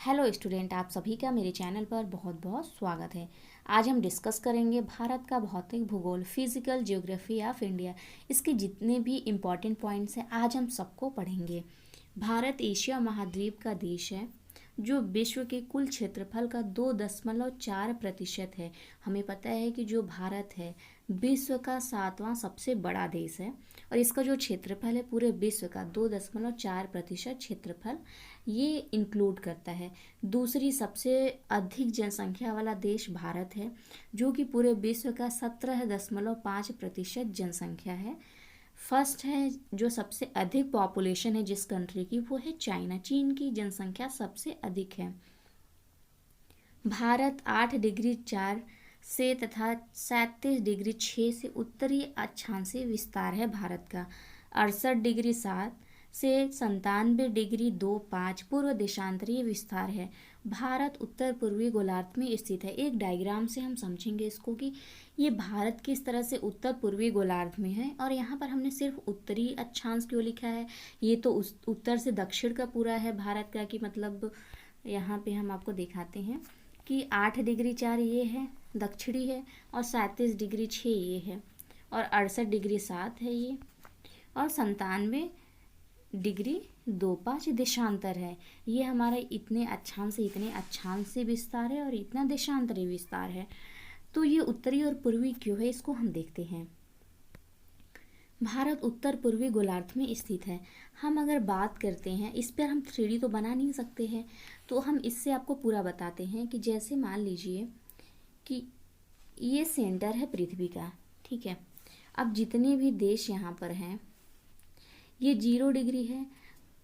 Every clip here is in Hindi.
हेलो स्टूडेंट, आप सभी का मेरे चैनल पर बहुत बहुत स्वागत है। आज हम डिस्कस करेंगे भारत का भौतिक भूगोल, फिजिकल ज्योग्राफी ऑफ इंडिया। इसके जितने भी इम्पॉर्टेंट पॉइंट्स हैं आज हम सबको पढ़ेंगे। भारत एशिया महाद्वीप का देश है जो विश्व के कुल क्षेत्रफल का 2.4% है। हमें पता है कि जो भारत है विश्व का 7वां सबसे बड़ा देश है और इसका जो क्षेत्रफल है पूरे विश्व का 2.4% क्षेत्रफल ये इंक्लूड करता है। दूसरी सबसे अधिक जनसंख्या वाला देश भारत है जो कि पूरे विश्व का 17.5% जनसंख्या है। फर्स्ट है जो सबसे अधिक पॉपुलेशन है जिस कंट्री की, वो है चाइना। चीन की जनसंख्या सबसे अधिक है। भारत 8 डिग्री 4 से तथा 37 डिग्री 6 से उत्तरी अक्षांशीय विस्तार है भारत का। 68 डिग्री 7 से 97 डिग्री 2 5 पूर्व देशांतरीय विस्तार है। भारत उत्तर पूर्वी गोलार्ध में स्थित है। एक डायग्राम से हम समझेंगे इसको कि ये भारत किस तरह से उत्तर पूर्वी गोलार्ध में है। और यहाँ पर हमने सिर्फ उत्तरी अक्षांश क्यों लिखा है, ये तो उस उत्तर से दक्षिण का पूरा है भारत का, कि मतलब यहाँ पे हम आपको दिखाते हैं कि 8 डिग्री 4 ये है दक्षिणी है और 37 डिग्री 6 ये है और 68 डिग्री 7 है ये और 97 डिग्री 2 5 देशांतर है। ये हमारा इतने अक्षांश से इतने अक्षांश से विस्तार है और इतना देशांतरी विस्तार है। तो ये उत्तरी और पूर्वी क्यों है इसको हम देखते हैं। भारत उत्तर पूर्वी गोलार्ध में स्थित है। हम अगर बात करते हैं इस पर, हम 3D तो बना नहीं सकते हैं, तो हम इससे आपको पूरा बताते हैं कि जैसे मान लीजिए कि ये सेंटर है पृथ्वी का, ठीक है। अब जितने भी देश यहाँ पर हैं ये 0 डिग्री है,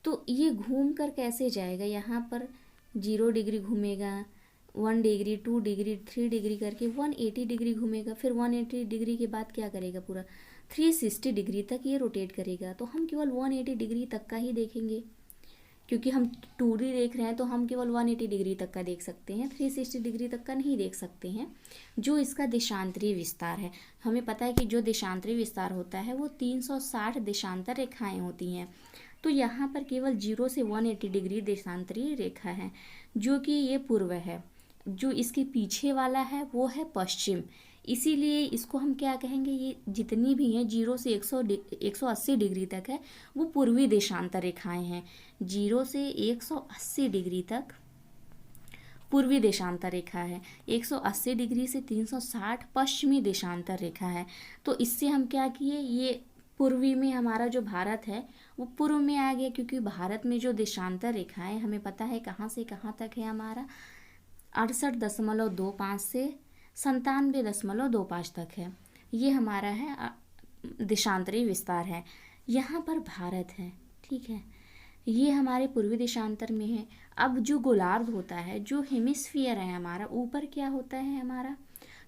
तो ये घूम कर कैसे जाएगा, यहाँ पर 0 डिग्री घूमेगा, 1 डिग्री 2 डिग्री 3 डिग्री करके 180 डिग्री घूमेगा, फिर 180 डिग्री के बाद क्या करेगा, पूरा 360 डिग्री तक ये रोटेट करेगा। तो हम केवल 180 डिग्री तक का ही देखेंगे क्योंकि हम 2D देख रहे हैं, तो हम केवल 180 डिग्री तक का देख सकते हैं, 360 डिग्री तक का नहीं देख सकते हैं। जो इसका देशांतरी विस्तार है, हमें पता है कि जो देशांतरी विस्तार होता है वो 360 देशांतर रेखाएं होती हैं। तो यहाँ पर केवल 0 से 180 डिग्री देशांतरी रेखा है जो कि ये पूर्व है। जो इसके पीछे वाला है वो है पश्चिम, इसीलिए इसको हम क्या कहेंगे, ये जितनी भी हैं 0 से 180 डिग्री तक है वो पूर्वी देशांतर रेखाएं हैं। 0 से 180 डिग्री तक पूर्वी देशांतर रेखा है, 180 डिग्री से 360 पश्चिमी देशांतर रेखा है। तो इससे हम क्या किए, ये पूर्वी में हमारा जो भारत है वो पूर्व में आ गया, क्योंकि भारत में जो देशांतर रेखाएं हमें पता है कहाँ से कहाँ तक है हमारा, 68.25 से 97.25 तक है। ये हमारा है देशांतरी विस्तार है। यहाँ पर भारत है, ठीक है, ये हमारे पूर्वी देशांतर में है। अब जो गोलार्ध होता है, जो हेमिस्फीयर है हमारा, ऊपर क्या होता है हमारा,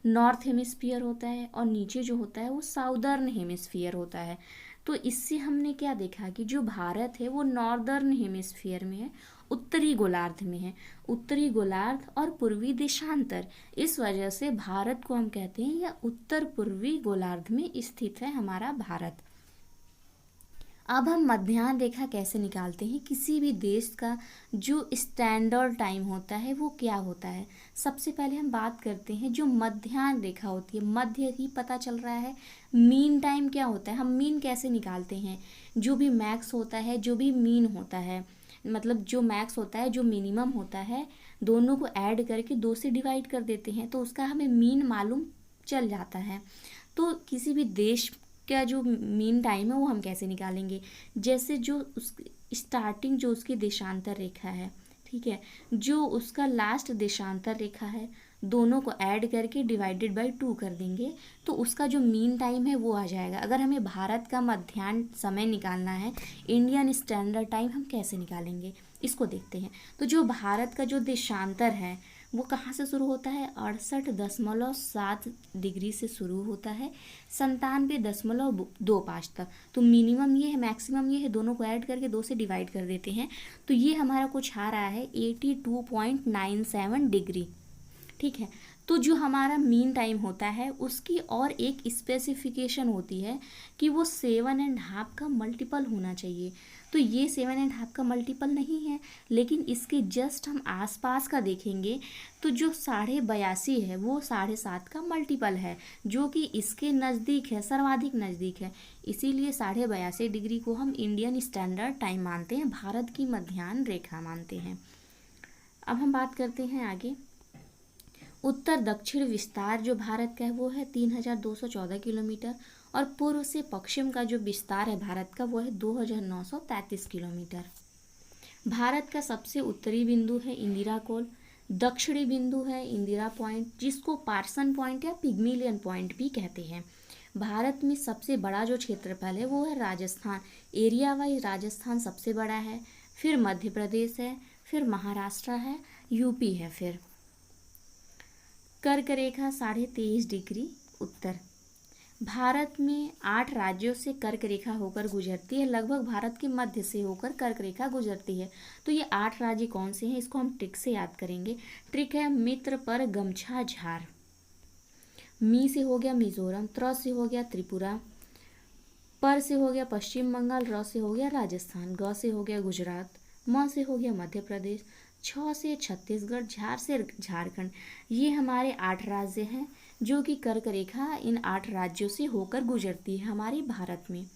नॉर्थ हेमिस्फीयर होता है और नीचे जो होता है वो साउदर्न हेमिस्फीयर होता है। तो इससे हमने क्या देखा कि जो भारत है वो नॉर्दर्न हेमिस्फीयर में है, उत्तरी गोलार्ध में है। उत्तरी गोलार्ध और पूर्वी देशांतर, इस वजह से भारत को हम कहते हैं या उत्तर पूर्वी गोलार्ध में स्थित है हमारा भारत। अब हम मध्याह्न रेखा कैसे निकालते हैं, किसी भी देश का जो स्टैंडर्ड टाइम होता है वो क्या होता है। सबसे पहले हम बात करते हैं जो मध्याह्न रेखा होती है, मध्य ही पता चल रहा है। मीन टाइम क्या होता है, हम मीन कैसे निकालते हैं, जो भी मैक्स होता है जो भी मीन होता है, मतलब जो मैक्स होता है जो मिनिमम होता है, दोनों को ऐड करके 2 से डिवाइड कर देते हैं तो उसका हमें मीन मालूम चल जाता है। तो किसी भी देश का जो मीन टाइम है वो हम कैसे निकालेंगे, जैसे जो उस स्टार्टिंग जो उसकी देशांतर रेखा है, ठीक है, जो उसका लास्ट देशांतर रेखा है, दोनों को ऐड करके डिवाइडेड बाय 2 कर देंगे तो उसका जो मीन टाइम है वो आ जाएगा। अगर हमें भारत का मध्याह्न समय निकालना है, इंडियन स्टैंडर्ड टाइम, हम कैसे निकालेंगे इसको देखते हैं। तो जो भारत का जो देशांतर है वो कहाँ से शुरू होता है, 68.7 डिग्री से शुरू होता है 97.25 तक। तो मिनिमम ये है, मैक्सिमम ये है, दोनों को ऐड करके 2 से डिवाइड कर देते हैं तो ये हमारा कुछ आ रहा है 82.97 डिग्री, ठीक है। तो जो हमारा मीन टाइम होता है उसकी और एक स्पेसिफिकेशन होती है कि वो 7.5 का मल्टीपल होना चाहिए। तो ये 7.5 का मल्टीपल नहीं है, लेकिन इसके जस्ट हम आसपास का देखेंगे तो जो 82.5 है वो 7.5 का मल्टीपल है, जो कि इसके नज़दीक है, सर्वाधिक नज़दीक है। इसीलिए 82.5 डिग्री को हम इंडियन स्टैंडर्ड टाइम मानते हैं, भारत की मध्याह्न रेखा मानते हैं। अब हम बात करते हैं आगे। उत्तर दक्षिण विस्तार जो भारत का है वो है 3214 किलोमीटर, और पूर्व से पश्चिम का जो विस्तार है भारत का वो है 2933 किलोमीटर। भारत का सबसे उत्तरी बिंदु है इंदिरा कोल, दक्षिणी बिंदु है इंदिरा पॉइंट, जिसको पार्सन पॉइंट या पिग्मिलियन पॉइंट भी कहते हैं। भारत में सबसे बड़ा जो क्षेत्रफल है वो है राजस्थान, एरिया वाइज राजस्थान सबसे बड़ा है, फिर मध्य प्रदेश है, फिर महाराष्ट्र है, यूपी है। फिर कर्क रेखा 23.5 डिग्री उत्तर। भारत में 8 राज्यों से कर्क रेखा होकर गुजरती है, लगभग भारत के मध्य से होकर कर्क रेखा गुजरती है। तो ये 8 राज्य कौन से हैं, इसको हम ट्रिक से याद करेंगे। ट्रिक है मित्र पर गमछा झार। मी से हो गया मिजोरम, त्र से हो गया त्रिपुरा, पर से हो गया पश्चिम बंगाल, र से हो गया राजस्थान, ग से हो गया गुजरात, म से हो गया मध्य प्रदेश, छ से छत्तीसगढ़, झार से झारखंड। ये हमारे 8 राज्य हैं जो कि कर्क रेखा इन 8 राज्यों से होकर गुजरती है हमारे भारत में।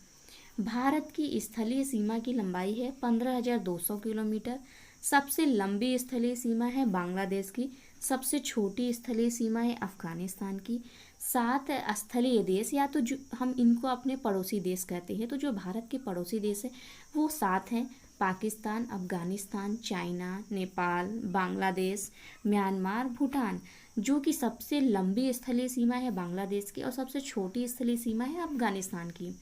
भारत की स्थलीय सीमा की लंबाई है 15,200 किलोमीटर। सबसे लंबी स्थलीय सीमा है बांग्लादेश की, सबसे छोटी स्थलीय सीमा है अफगानिस्तान की। 7 स्थलीय देश, या तो जो हम इनको अपने पड़ोसी देश कहते हैं, तो जो भारत के पड़ोसी देश है वो 7 हैं। Pakistan, Afghanistan, China, Nepal, Bangladesh, Myanmar, Bhutan. जो कि सबसे लंबी स्थलीय सीमा है बांग्लादेश की और सबसे छोटी स्थलीय सीमा है अफगानिस्तान की।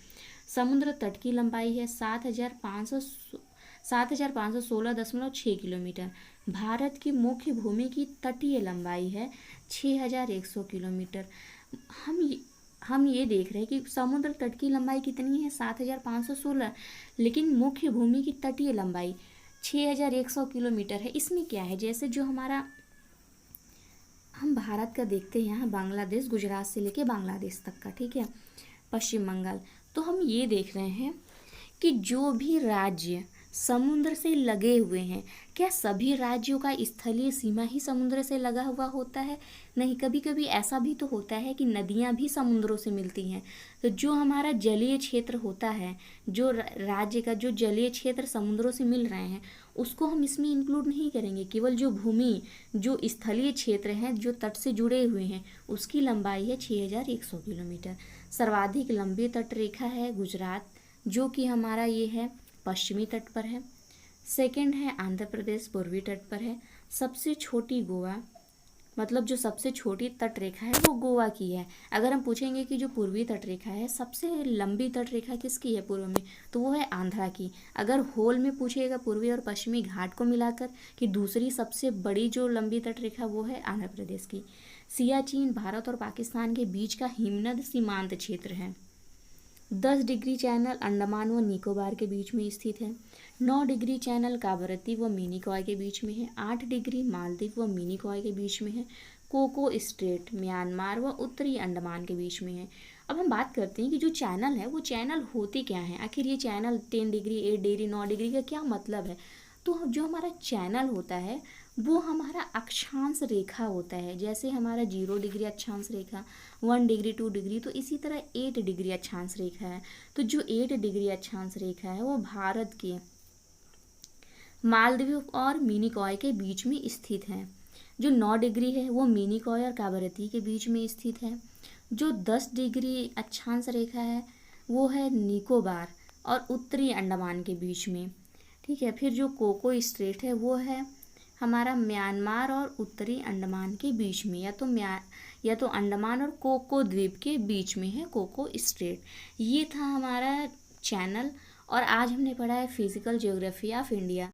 समुद्र तट की लंबाई है 7,516.6 किलोमीटर। भारत की मुख्य भूमि की तटीय लंबाई है 6,100 किलोमीटर। हम ये देख रहे हैं कि समुद्र तट की लंबाई कितनी है 7,516, लेकिन मुख्य भूमि की तटीय लंबाई 6,100 किलोमीटर है। इसमें क्या है, जैसे जो हमारा हम भारत का देखते हैं यहाँ बांग्लादेश, गुजरात से लेके बांग्लादेश तक का, ठीक है, पश्चिम बंगाल। तो हम ये देख रहे हैं कि जो भी राज्य समुद्र से लगे हुए हैं, क्या सभी राज्यों का स्थलीय सीमा ही समुद्र से लगा हुआ होता है? नहीं, कभी कभी ऐसा भी तो होता है कि नदियाँ भी समुद्रों से मिलती हैं। तो जो हमारा जलीय क्षेत्र होता है, जो राज्य का जो जलीय क्षेत्र समुद्रों से मिल रहे हैं, उसको हम इसमें इंक्लूड नहीं करेंगे। केवल जो भूमि, जो स्थलीय क्षेत्र हैं, जो तट से जुड़े हुए हैं, उसकी लंबाई है 6,100 किलोमीटर। सर्वाधिक लंबी तट रेखा है गुजरात, जो कि हमारा ये है पश्चिमी तट पर है। सेकंड है आंध्र प्रदेश, पूर्वी तट पर है। सबसे छोटी गोवा, मतलब जो सबसे छोटी तट रेखा है वो गोवा की है। अगर हम पूछेंगे कि जो पूर्वी तट रेखा है, सबसे लंबी तट रेखा किसकी है पूर्व में, तो वो है आंध्रा की। अगर होल में पूछेगा पूर्वी और पश्चिमी घाट को मिलाकर कि दूसरी सबसे बड़ी जो लंबी तट रेखा, वो है आंध्र प्रदेश की। सियाचिन भारत और पाकिस्तान के बीच का हिमनद सीमांत क्षेत्र है। 10 डिग्री चैनल अंडमान व निकोबार के बीच में स्थित है। 9 डिग्री चैनल कावरत्ती व मिनिकॉय के बीच में है। 8 डिग्री मालदीव व मिनिकॉय के बीच में है। कोको स्ट्रेट म्यांमार व उत्तरी अंडमान के बीच में है। अब हम बात करते हैं कि जो चैनल है वो चैनल होते क्या हैं, आखिर ये चैनल 10 डिग्री, 8 डिग्री, 9 डिग्री का क्या मतलब है। तो जो हमारा चैनल होता है वो हमारा अक्षांश रेखा होता है। जैसे हमारा 0 डिग्री अक्षांश रेखा, 1 डिग्री, 2 डिग्री, तो इसी तरह 8 डिग्री अक्षांश रेखा है। तो जो 8 डिग्री अक्षांश रेखा है वो भारत के मालदीव और मिनिकॉय के बीच में स्थित है। जो 9 डिग्री है वो मिनिकॉय और कावरत्ती के बीच में स्थित है। जो 10 डिग्री अक्षांश रेखा है वो है निकोबार और उत्तरी अंडमान के बीच में, ठीक है। फिर जो कोको स्ट्रेट है वो है हमारा म्यांमार और उत्तरी अंडमान के बीच में, या तो अंडमान और कोको द्वीप के बीच में है कोको स्ट्रेट। ये था हमारा चैनल, और आज हमने पढ़ा है फिजिकल ज्योग्राफी ऑफ इंडिया।